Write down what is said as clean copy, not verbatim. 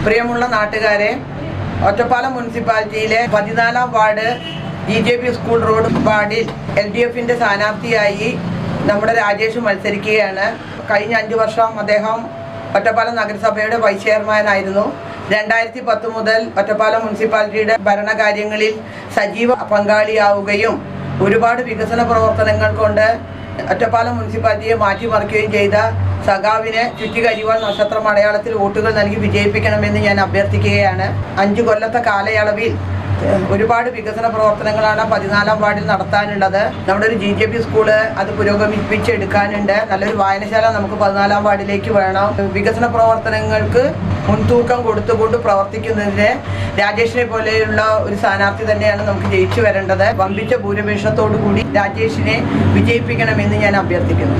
പ്രിയമുള്ള നാട്ടുകാരെ, ഒറ്റപ്പാലം മുനിസിപ്പാലിറ്റിയിലെ 14-ാം വാർഡ് GJP സ്കൂൾ റോഡ് വാർഡിൽ LDFന്റെ സ്ഥാനാർത്ഥിയായി നമ്മുടെ രാജേഷ് മത്സരിക്കുകയാണ്. കഴിഞ്ഞ 5 വർഷം അദ്ദേഹം ഒറ്റപ്പാലം നഗരസഭയുടെ വൈസ് ചെയർമാനായിരുന്നു. 2010 മുതൽ ഒറ്റപ്പാലം മുനിസിപ്പാലിറ്റിയുടെ ഭരണകാര്യങ്ങളിൽ സജീവ പങ്കാളിയാവുകയും ഒരുപാട് വികസന പ്രവർത്തനങ്ങൾ കൊണ്ട് ഒറ്റപ്പാലം മുനിസിപ്പാലിറ്റിയെ മാറ്റിമറിക്കുകയും ചെയ്ത സഖാവിനെ ചുറ്റികരിവാൾ നക്ഷത്ര മലയാളത്തിൽ വോട്ടുകൾ നൽകി വിജയിപ്പിക്കണമെന്ന് ഞാൻ അഭ്യർത്ഥിക്കുകയാണ്. 5 കൊല്ലത്തെ കാലയളവിൽ ഒരുപാട് വികസന പ്രവർത്തനങ്ങളാണ് 14-ാം വാർഡിൽ നടത്താനുള്ളത്. നമ്മുടെ ഒരു GJP സ്കൂള് അത് പുരോഗമിപ്പിച്ചെടുക്കാനുണ്ട്. നല്ലൊരു വായനശാല നമുക്ക് 14-ാം വാർഡിലേക്ക് വേണം. വികസന പ്രവർത്തനങ്ങൾക്ക് മുൻതൂക്കം കൊടുത്തുകൊണ്ട് പ്രവർത്തിക്കുന്നതിന് രാജേഷിനെ പോലെയുള്ള ഒരു സ്ഥാനാർത്ഥി തന്നെയാണ് നമുക്ക് ജയിച്ചു വരേണ്ടത്. വമ്പിച്ച ഭൂരിപക്ഷത്തോടു കൂടി രാജേഷിനെ വിജയിപ്പിക്കണമെന്ന് ഞാൻ അഭ്യർത്ഥിക്കുന്നു.